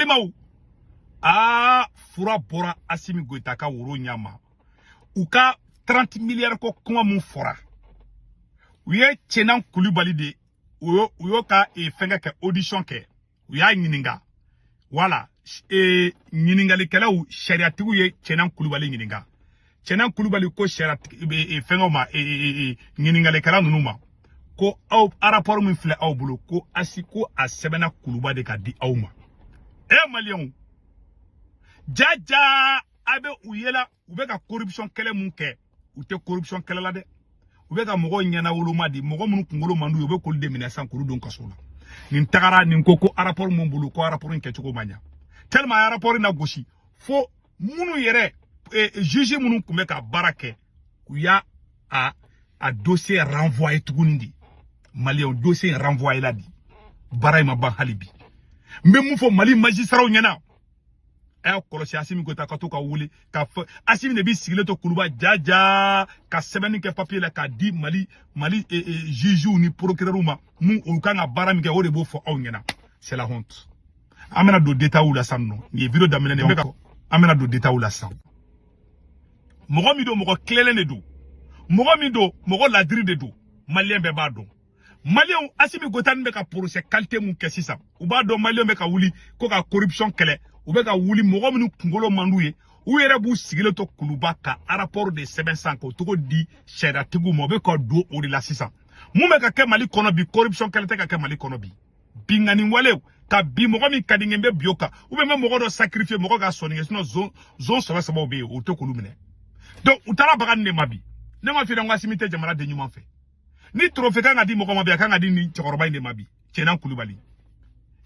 Telimaou. Ah, fura bora Assimi Goïta ka woro nyama. Ou ka 30 milliards ko kuma mun fora. Ouye Tchenan Koulibaly de Ouyo ka e fenga ke audition ke. Ouya nyininga. Voilà. E nyiningali kala ou shariatigu ye Tchenan Koulibaly nyininga. Tchenan Koulibaly ko shariatigu fenga ma nyiningali kala nunuma. Ko au rapport min file au bolo ko asiko a sebena Koulibaly de ka di au ma. Malion. Jaja abe uyela ubeka corruption kele munke ute corruption kele la de ubeka mogo nyana woloma di mogo munu kungolo mandu yobe ko de mina san kuru don kasola nin tagara nin koko rapport mon bulu ko rapport nke choko manya tellement rapport na goshi fo munu yere juge munu kumeka barake kuya a dossier renvoyé tugundi malien dossier renvoyé la di baray ma ban halibi même fo mali magistrat nyana kolosi Assimi Goïta ka to ka wuli ka Assimi ne bi sigile to kuluba jaja ka sebeni ke papier la ka di mali juge ni procureur ma mu o ka nga bara mi ke o de bo fo awnyana c'est la honte amena do détail ou la sanno ni vidéo d'amena ne meka amena do détail ou la san mogo mi do mogo klele ne do mogo mi do mogo ladri de do malien be ba do malien Assimi Goïta ne ka procès qualité mu ke sisa u ba do malien be ka wuli ko ka corruption kele ou bien wuli mogo minu kungolo manduye ou yere bu sigile to kuluba ka rapport de 700 ko to di sheda tigu mo be ko do o de la 600 mu me ka ke mali kono bi corruption kele te ka ke mali kono bi bingani wale ka bi mogo mi kadingembe bioka ou bien mogo do sacrifier mogo ga soninge sinon zone so ba be o to kulumine donc utara bagan ne mabi ne ma fi na Assimi te jamana de nyuma fe ni trophée ka ngadi mogo mabi ka ngadi ni chokoroba inde mabi Tchenan Koulibaly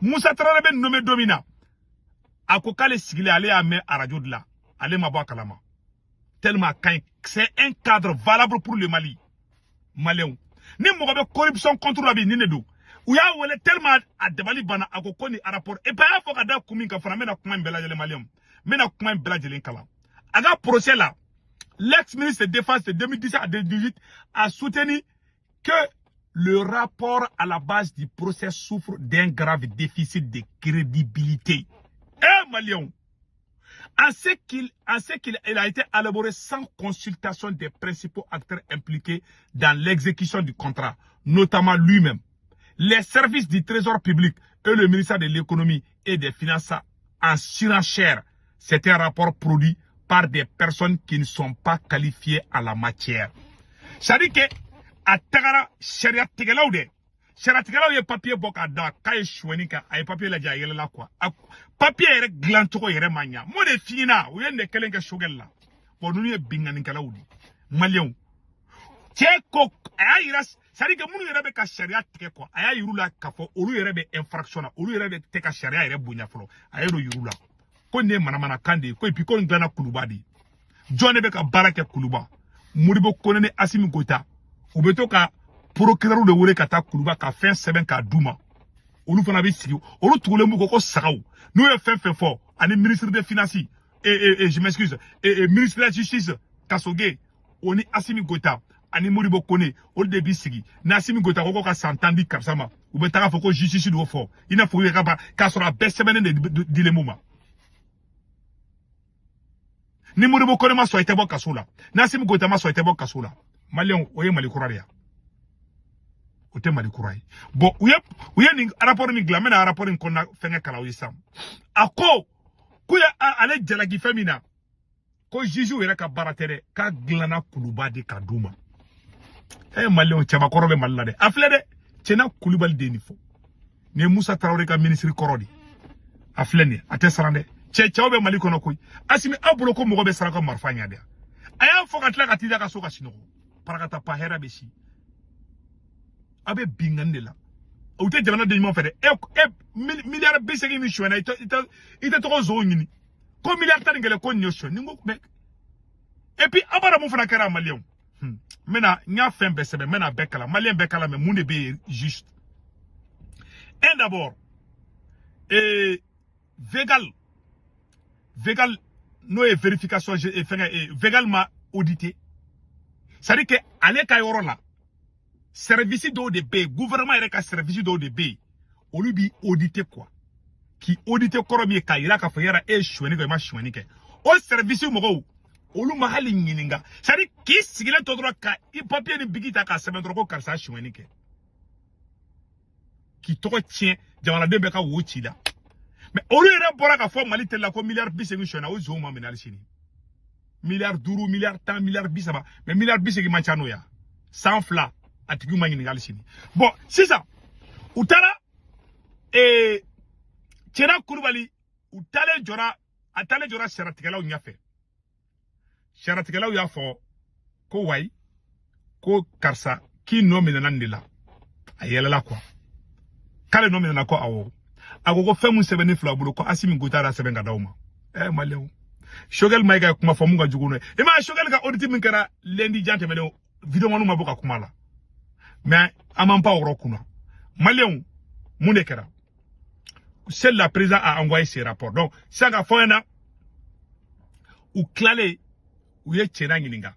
Moussa Traoré be nommé domina ako kale sigile ale a me radio de la ale ma kalama tellement quand c'est un cadre valable pour le Mali malien ni mo be corruption contre la bi ni ne do ou ya wele tellement a debali bana ako koni rapport et pas faut ka da kumi ka fana mena kuma mbela jele malien mena kuma mbela jele kala aga procès là l'ex-ministre de défense de 2017 à 2018 a soutenu que le rapport à la base du procès souffre d'un grave déficit de crédibilité. Malion, en ce qu'il a été élaboré sans consultation des principaux acteurs impliqués dans l'exécution du contrat, notamment lui-même, les services du Trésor public et le ministère de l'économie et des finances en surenchère. C'est un rapport produit par des personnes qui ne sont pas qualifiées à la matière. C'est-à-dire que à Tagara, Sharia Tegelaude, Sharatikala ye papier boka da kay chwenika ay papier la jayele la quoi papier ere glantoko yere manya mo de fina o yende kelenga shogel la bo nunu ye bingani kala wudi malien teko ayras sari ke munu yere be ka sharia tike quoi aya yirula ka fo olu yere be infraction olu yere be te ka sharia yere bunya folo ayero yirula ko ne manamana kande ko epi ko ngana kulubadi jone be ka barake kuluba muribo konene Assimi Goïta ubeto ka procureur de wole kata kuluba ka fin seben ka duma olu fana bi sigi olu tugule mu ko sagaw nous ye fin fort ani ministre des finances et je m'excuse et ministre de la justice Kasoge oni Assimi Goïta ani Modibo Kone olu de bi sigi na Assimi Goïta ko ka s'entendre comme ça ma ou be taka foko justice do fort ina fo ka ba ka sora be semaine de dilemma ni Modibo Kone ma so ite bo kasola na Assimi Goïta ma so ite bo kasola malien oye mali kuraria ote mali kurai bon uye ni rapport mi glamena rapport ni konna fenga kala wisam ako kuya ale jalagi femina ko jiju yere ka baratere ka glana kuluba de kaduma malien chaba korobe malade afle de Tchenan Koulibaly de nifo ne Moussa Traoré ka ministre korodi afle ni ate sarande chaobe mali kono koy Assimi abulo ko mo be saraka marfanya de aya fo katla katida ka soka sino parakata pahera beshi abe bingande la ou te jamana de nyimo fede milliard bisegi mi chwana ite to zo nyini ko milliard tan ngele ko nyosho ningo be et puis abara mu fana kara malien mena nya fen besebe mena bekala malien bekala me munde be juste et d'abord Végal no e vérification Végal m'a audité ça dit que ale kayoro la service d'eau de B, gouvernement est un service d'eau de B. On lui dit auditer quoi. qui audite korobi ka ira ka fayara e choueni ko ma choueni ke o service mo olu mahali nyininga sari ki sigile to droit ka i papier ni bigita ka sebendro ko karsa choueni ke qui to tient jamana de be ka wuchi da mais olu ira bora ka fo mali tella ko milliard bisengi chona o zo ma menal chini milliard duru milliard tant milliard bisaba mais milliard bisengi manchano ya sans fla atigu ma nyininga chini bon c'est ça utara Tchera Koulibaly utale jora seratikala unyafe seratikala uya fo ko way ko karsa ki nomina nandila ayela quoi kale nomina na ko awo agogo femu 7 fla bulu ko asimi gutara 7 ga dawma malew shogel mayga kuma fo munga juguno ma shogel ka audit min kara lendi jante mele video manu maboka kumala mais amampa oro kuna malew munekera c'est la présidente a envoyé ses rapports. Donc, ça a fait un ou clalé ou yé tchena ngininga.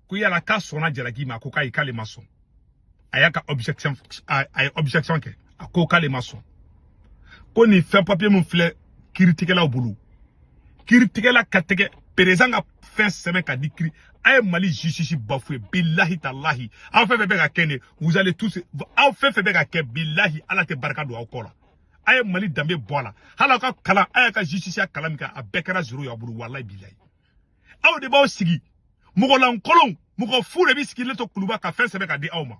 Kuya la ka sona djalagi ma koka ikale mason. Ayaka objection objection ke a koka le mason. Ko ni fait papier mon fleur critiquer la au boulot. Critiquer la katege président a fin semaine ka dikri ay mali justice bafoué billahi tallahi. En fait bega kene vous allez tous en fait bega ke billahi ala te barka do akola. Aye mali dambe bola hala ka kala aye ka justice kala mika a bekara zero ya buru wallahi billahi aw de baw sigi mugo lan kolon mugo fure bi sigi leto kuluba ka fense be ka di awma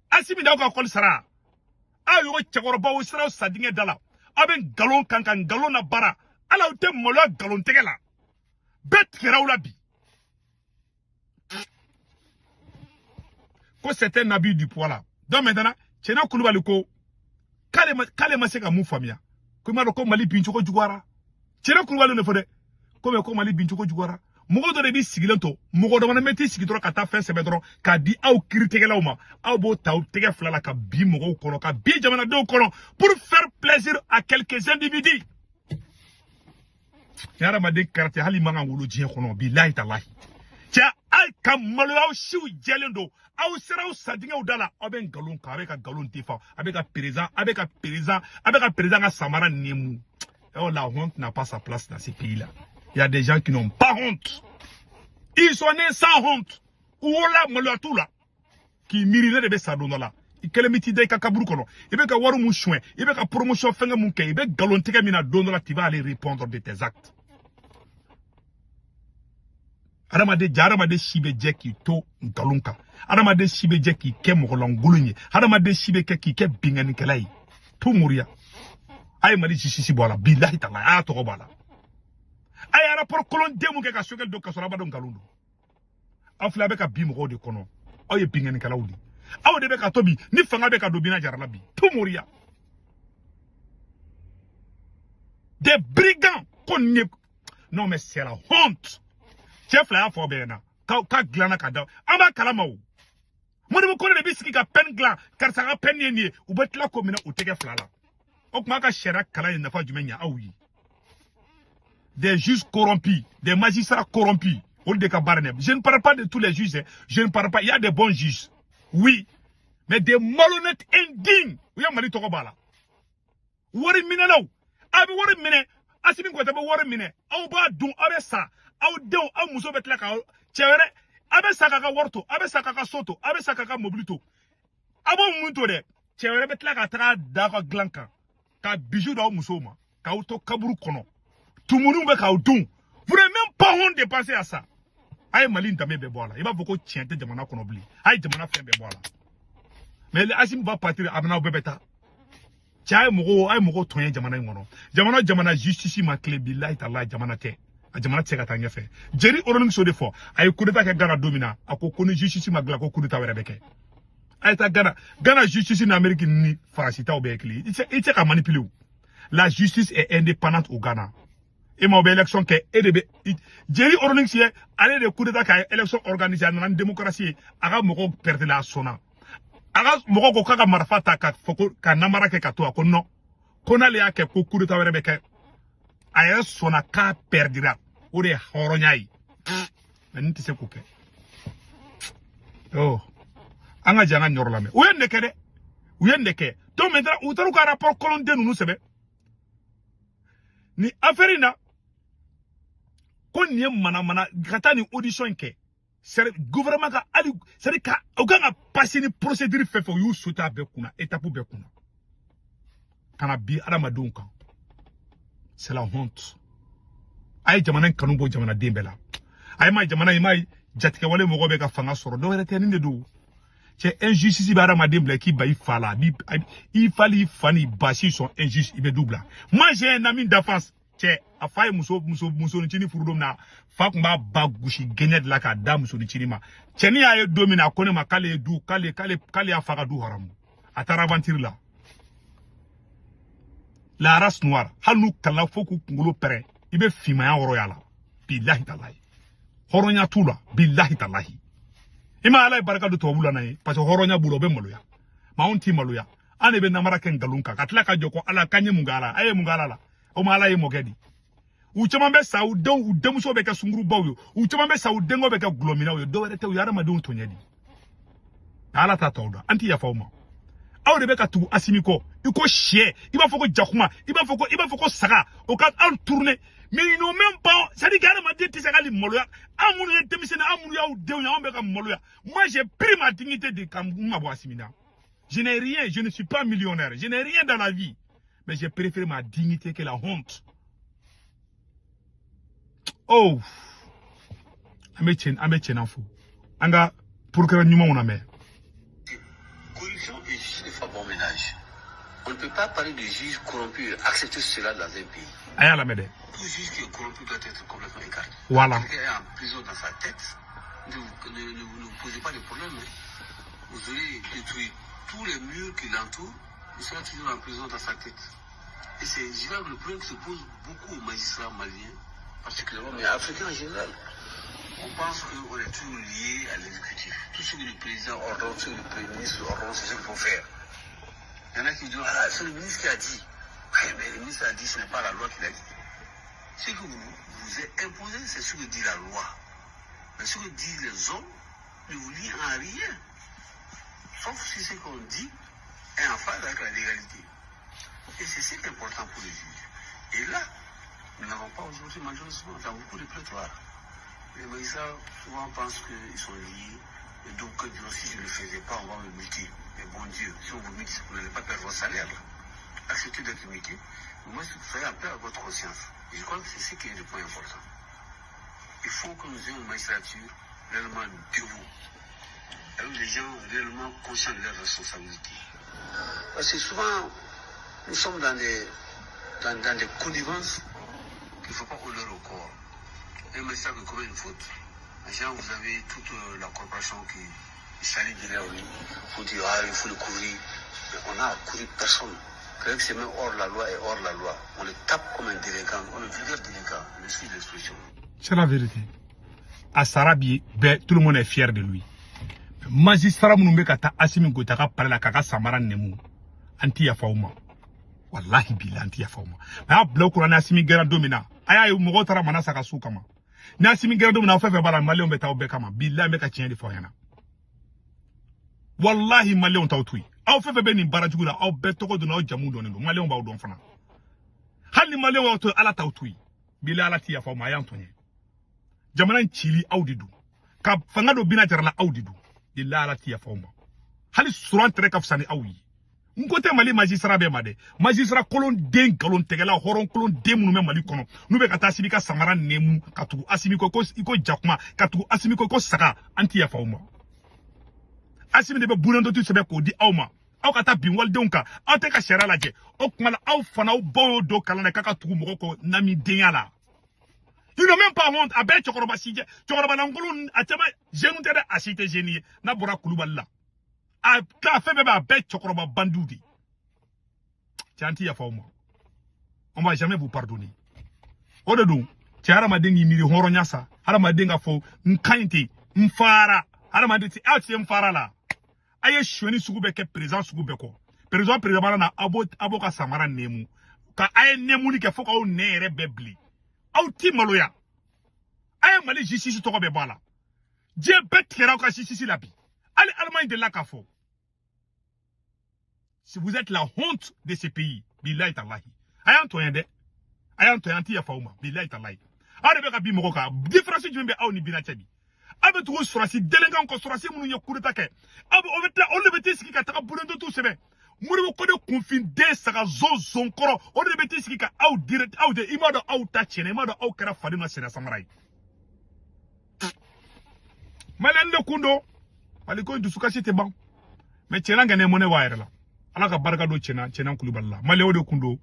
asimi daw ka kol sara ayo ko chagoro bawo sara sadinge dala aben galon kankan galon na bara ala te molo galon tegela bet kirawla bi ko c'était un abus du poids là donc maintenant Tchena Koulibaly ko kale maseka mu famia ko ma ko mali bincho ko jugwara Tchena Koulibaly ne fode ko mali bincho ko jugwara mugo do de bi sigilento mugo do na meti sigitro ka ta fin sebedro ka di aw critique la uma aw bo taw tege flala ka bi mugo kono ka bi jamana do kono pour faire plaisir à quelques individus yara ma de carte hali manga ngulu je kono billahi tallahi tia ay kam malo aw shiw jelendo aw sera sadinga udala oben galon ka avec galon tifa avec président à Samara Nemu. Oh, la honte n'a pas sa place dans ces pays-là. Il y a des gens qui n'ont pas honte. Ils sont nés sans honte. Ou là malo tout là qui mirine de besadona là. Ikele miti de kakaburu kono. Ibe ka waru mu chouin, ibe ka promotion fenga mu ke, ibe galon tega mina dono là tu vas aller répondre de tes actes. Adamade jaramade shibe jeki to ngalunka. Adamade shibe jeki ke mogolangulunye. Adamade shibe ki ke bingani kelai. To muria. Ay mali sisi bola billahi ta'ala a to bala. Ay rapport kolon demu ke ka sogel do kasora ba do ngalundu. Afla be ka bi mo de kono. Oye bingani kelawdi. Aw de be ka tobi ni fanga be ka do bina jarala bi. To muria. Des brigands qu'on non mais c'est la honte. Chef la fo bena ka glana ka da amba kalama o mo de ko de bisiki ka pen glan kar sa ka pen ni u betla ko mina u tege flala ok ma ka shera kala ni nafa jumenya awi des juges corrompus des magistrats corrompus au de ka barne je ne parle pas de tous les juges je ne parle pas il y a des bons juges oui mais des malhonnêtes indignes ou ya mali to ko bala wori mina law abi wori mina asimi ko tabe wori mina aw ba dun abe sa aw dew aw muso betla ka cewere abe saka ka worto abe saka ka soto abe saka ka mobilito abo muntu de cewere betla ka tra da ka glanka ka bijou da muso ma ka auto kaburu kono tumunu be ka dun vous n'avez même pas honte de penser à ça ay mali ndame be bola il va beaucoup tiente jamana kono bli ay jamana fe be bola mais le asim va partir abna bebeta ay mugo toyen jamana ngono jamana justice ma clé billahi ta'ala jamana te jamana tseka tanya fe jeri oroning so defo ay kudeta ke Ghana domina ako koni justice magla ko kudeta were beke ay ta Ghana justice en Amérique ni France ta obekli ite ka manipuler la justice est indépendante au Ghana et ma élection ke edebe jeri oroning sie allez de kudeta ka élection organisée en démocratie aga moko perdre la sona aga moko ko kaka marfata ka foko ka namara ke ka to ko no kona le ake ko kudeta were beke ay sona ka perdira o de horonyai nti se kuke oh anga janga nyorlame uyende ke to maintenant utaru ka rapport kolon de nunu sebe ni affaire na ko ni mana gata ni audition ke c'est gouvernement ka ali c'est ka oganga passer ni procédure fait yu sota be kuna étape be kuna kana bi adamadenw kan c'est la honte ay jamana kanu bo jamana dembela ay ma jamana imay jatike wale mogo be ka fanga soro do rete ni do c'est injustice ba adamaden bla ki bayi fala bi il fallait fani basi sont injustes il be double moi j'ai un ami d'enfance c'est a faye muso ni chini furudom na fa kuma ba gushi genya de la ka da muso ni chini ma cheni ya domina kone ma kale du kale afaka du haram atara aventure la race noire halu kala foku ngolo pere ibe fima ya woro yala billahi tallahi horonya tula billahi tallahi ima ala baraka do tobula na parce que horonya bulo be maloya maunti maloya ane be namara ken galunka katla ka joko ala kanye mungala aye mungala la o mala ye mogedi u chama be sa u demuso be ka sunguru bawyo u chama be sa u dengo be ka glomina yo do rete u yara madun tonyedi ala ta tawda anti ya fawma aw de be ka tu asimiko iko chie iba foko jakuma iba foko saga o ka en tourner mais ils n'ont même pas ça dit gara madin tisagali moloya amunu ye demisena amunu ya u dew ya be ka moloya moi j'ai pris ma dignité de kamuma bo asimina je n'ai rien, je ne suis pas millionnaire, je n'ai rien dans la vie. Mais j'ai préféré ma dignité que la honte. Oh, ame fou. Anga pour que nous on amène. Corruption et justice ne font bon ménage. On ne peut pas parler de juges corrompus, accepter cela dans un pays. Aya la mede. Tout juge qui est corrompu doit être complètement écarté. Voilà. Quelqu'un est en prison dans sa tête. Ne vous posez pas de problème. Vous aurez détruit tous les murs qui l'entourent. Il sera toujours en prison dans sa tête. Et c'est le problème qui se pose beaucoup aux magistrats maliens, particulièrement, mais africains en général. On pense qu'on est toujours lié à l'exécutif. Tout ce que le président ordonne, tout ce que le premier ministre ordonne, c'est ce qu'il faut faire. Il y en a qui disent, ah, c'est le ministre qui a dit. Oui, mais le ministre a dit, ce n'est pas la loi qui l'a dit. Ce que vous est imposé, c'est ce que dit la loi. Mais ce que disent les hommes ne vous lie en rien. Sauf si ce qu'on dit est en phase avec la légalité. Et c'est ce qui est important pour les juges. Et là, nous n'avons pas aujourd'hui, malheureusement, dans beaucoup de prétoires. Les magistrats souvent pensent qu'ils sont liés. Et donc, si je ne le faisais pas, on va me muter. Mais bon Dieu, si on vous mute, vous n'allez pas perdre votre salaire. Acceptez d'être muté. Moi, vous soyez en paix avec votre conscience. Et je crois que c'est ce qui est le point important. Il faut que nous ayons une magistrature réellement dévouée. Avec les gens réellement conscients de leurs responsabilités. Parce que souvent, nous sommes dans des connivences qu'il ne faut pas honorer au corps. Un magistrat qui commet une faute, genre vous avez toute la corporation qui s'allie derrière lui. Il faut dire, ah, il faut le couvrir. Mais on n'a couru personne. Quelqu'un qui se met hors la loi et hors la loi. On le tape comme un délinquant, on le vulgaire délinquant. Excuse l'expression. C'est la vérité. À Sarabi, tout le monde est fier de lui. Magistrat munumbe kata asimi gotaka parla kaka samara nemu anti ya fauma wallahi billah anti ya fauma na bloc ko na asimi gara domina aya yu mogo tara mana saka su kama na asimi gara domina fa bala malion beta obe kama billah me ka tieni fo yana wallahi malion tawtui aw fa be ni barajugu la aw be toko dona jamu don ndo malion ba don fana hali malion wa to ala tawtui billah ala ti ya fauma ya antonye jamana chili audidu ka fanga do bina jarala audidu illa ala tiya fawma hali suran tere ka fsani awi ngote mali magistrat be made magistrat kolon den galon tegela horon kolon den munu me mali kono nu be kata sibika samara nemu katu asimiko ko iko jakuma katu asimiko ko saka anti ya fawma asimi de be bunando tu sebe ko di awma aw kata binwal donka aw te ka shera laje o kuma aw fana o bo do kalane kaka tu mo ko nami denyala. Ils n'ont même pas honte. Abe chokoroba sije. Chokoroba nangolun atema jenu tere asite jeni na bora kuluballa. A ka fe beba abe chokoroba bandoudi. Tianti ya fauma. On va jamais vous pardonner. Odedou, ti harama dengi miri horo nyasa. Harama denga fo nkainte mfara. Harama deti ati mfara la. Aye shweni sugube ke président sugube ko. Président bala na aboka samara nemu. Ka aye nemu ni ke foka o nere bebli. Auti maloya ay mali justice to ko be bala je bet kera ka justice la bi allez Allemagne de la kafo si vous êtes la honte de ce pays billahi tallahi ay anto yende ayan to yanti ya fauma billahi tallahi are be ka bi moko ka difference jumbe aw ni bina chabi abe to surasi delengan ko surasi munu ya kurita ke abe o beta o le beti siki ka taka bulendo tout sebe muri ko de confin de saka zon koro o le beti siki ka aw direct aw de imado aw ta chene imado aw kara fadima sena samarai malande kundo maliko dusukasi te ban mais chena ngane mone wa la ala ka barka do chena kuluballa male o de kundo